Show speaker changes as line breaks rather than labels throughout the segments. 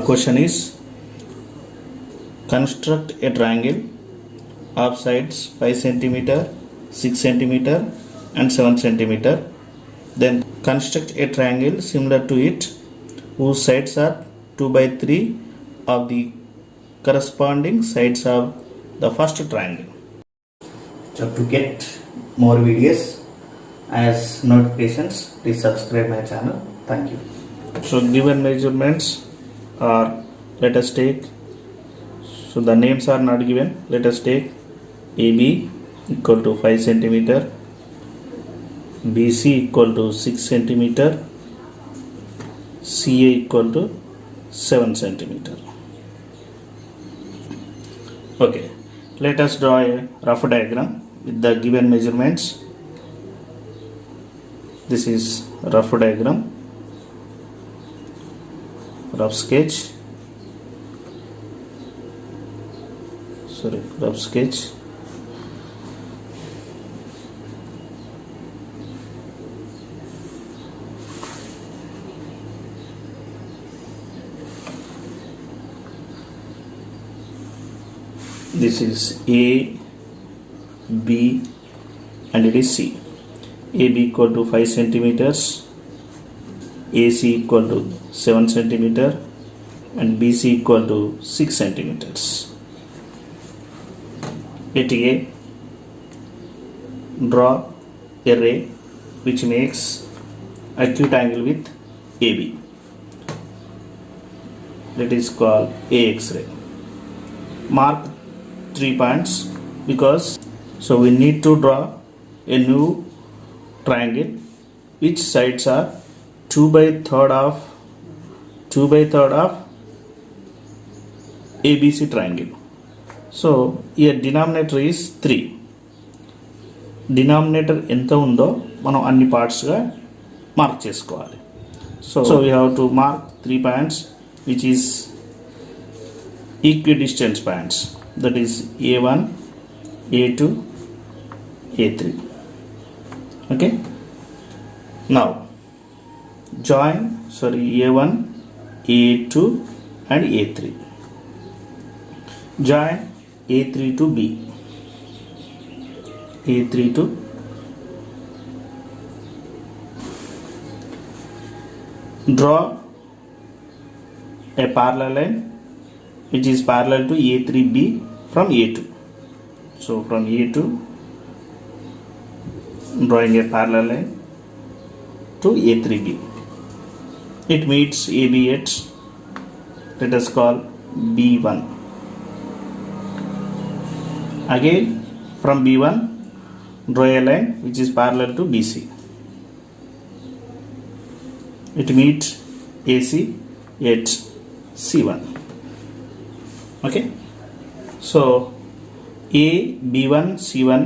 question is construct a triangle of sides 5 centimeter, 6 centimeter and 7 centimeter. Then construct a triangle similar to it whose sides are 2 by 3 of the corresponding sides of the first triangle. So to get more videos as notifications, please subscribe my channel. Thank you. So given measurements are, let us take, so the names are not given. Let us take AB equal to 5 centimeter, BC equal to 6 centimeter, CA equal to 7 centimeter. Okay, let us draw a rough diagram with the given measurements. This is rough diagram, rough sketch. This is A, B and it is C. AB equal to 5 centimeters, AC equal to 7 centimeter and BC equal to 6 centimeters. At A, draw a ray which makes acute angle with AB. That is called AX ray. Mark 3 points because we need to draw a new triangle which sides are 2 by 3rd of ABC triangle. So here denominator is 3. Denominator ఎంత ఉందో మనం అన్ని parts గా mark చేసుకోవాలి. So we have to mark 3 points which is equidistant points, that is A1, A2, A3. Okay, now join A1, A2 and A3. Join A3 to B, A3 to draw a parallel line which is parallel to A3B from A2. So from A2, drawing a parallel line to A3B. It meets AB at, let us call B1. Again from B1, draw a line which is parallel to BC. It meets AC at C1. Okay, so A, B1, C1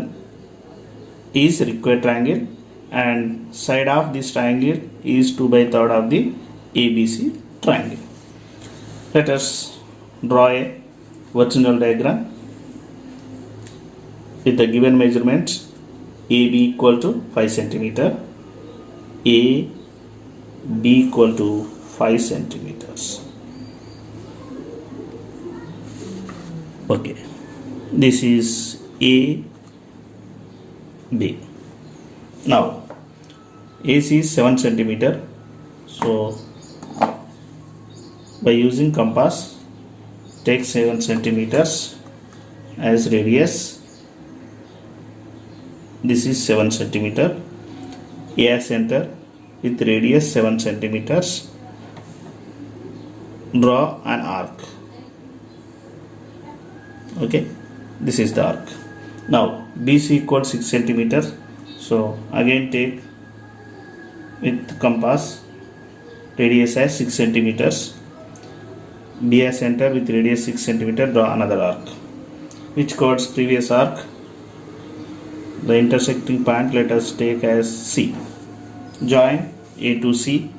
is required triangle and side of this triangle is 2 by 3rd of the ABC triangle. Let us draw a vertical diagram with the given measurements. AB equal to 5 centimeter, A, B equal to 5 centimeters. Okay, this is A, B. Now AC is 7 centimeter. So by using compass, take 7 centimeters as radius. This is 7 centimeter. A center with radius 7 centimeters. Draw an arc. Okay, this is the arc. Now BC equals 6 centimeter. So again take with compass, radius as 6 centimeters. B as center with radius 6 centimeter. Draw another arc which codes previous arc. The intersecting point let us take as C. Join A to C.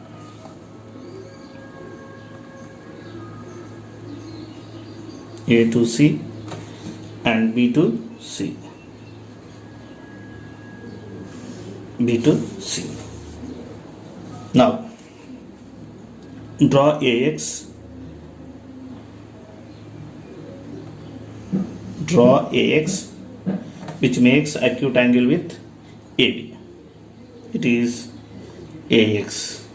A to C and B to C. B to C. Now draw AX draw AX which makes acute angle with AB. It is AX.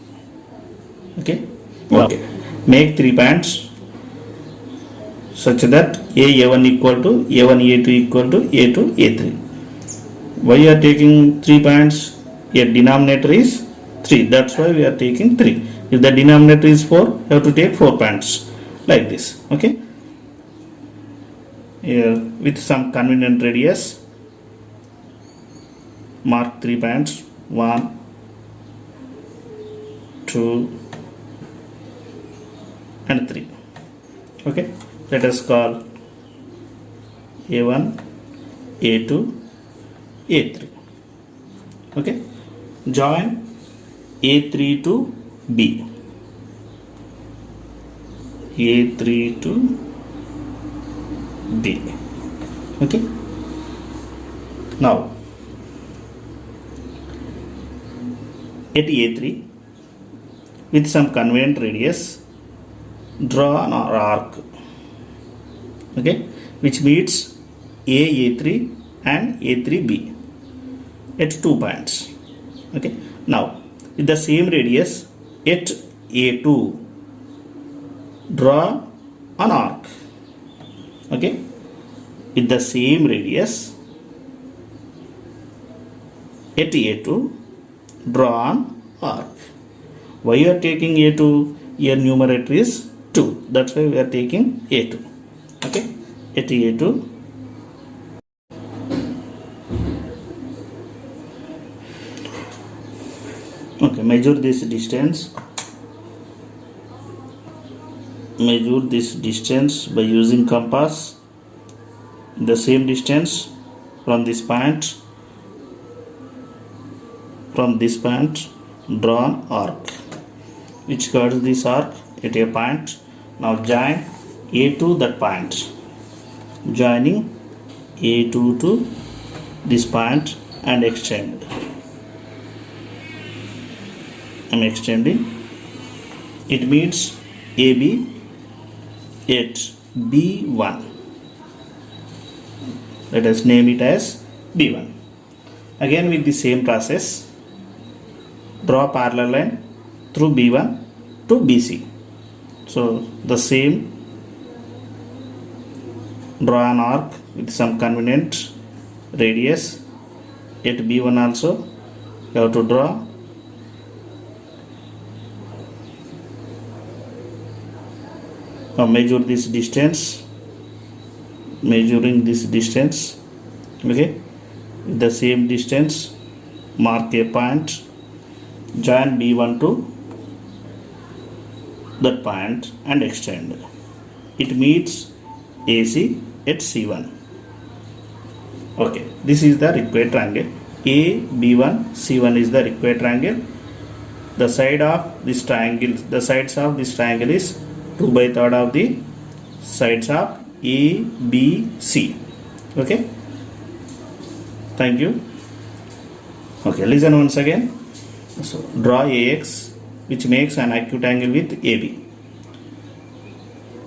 Okay. Make 3 points such that A1 equal to A1 A2 equal to A2 A3. Why you are taking 3 points? Here denominator is 3. That's why we are taking 3. If the denominator is 4, you have to take 4 points like this. Okay. Here with some convenient radius, mark 3 points. 1, 2, and 3. Okay. Let us call A1, A2, A3. Okay. Join A3 to B. A3 to B. Okay. Now at A3 with some convenient radius, draw an arc. Okay, which meets A3 and A3B at 2 points. Okay, now with the same radius at A2, draw an arc. Okay, with the same radius at A2, draw an arc. Why you are taking A2? Here numerator is 2. That's why we are taking A2. Okay, at A2, okay, measure this distance. Measure this distance by using compass. The same distance from this point. From this point, draw an arc which cuts this arc at a point. Now join A to that point. Joining A2 to this point and extend. I am extending. It means AB at B1. Let us name it as B1. Again with the same process, draw parallel line through B1 to BC. So the same, draw an arc with some convenient radius at B1 also. You have to draw. Now measure this distance. Measuring this distance. Okay, with the same distance, mark a point. Join B1 to that point and extend. It meets AC at C1. Okay, this is the required triangle. A, B1, C1 is the required triangle. The side of this triangle, the sides of this triangle is 2/3 of the sides of A, B, C. Okay. Thank you. Okay, listen once again. So draw AX which makes an acute angle with AB.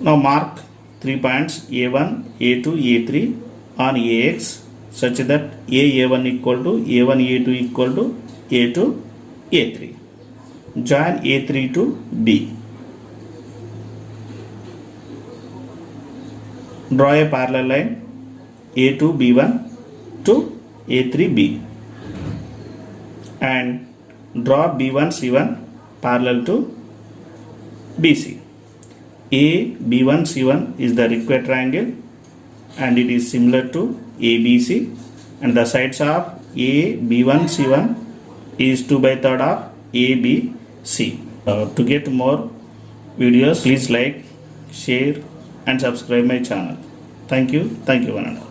Now mark 3 points A1, A2, A3 on AX such that A1 equal to A1, A2 equal to A2, A3. Join A3 to B. Draw a parallel line A2 B1 to A3 B and draw B1 C1 parallel to BC. A B1 C1 is the required triangle and it is similar to ABC, and the sides of A B1 C1 is 2/3 of ABC. To get more videos, please like, share and subscribe my channel. Thank you one and all.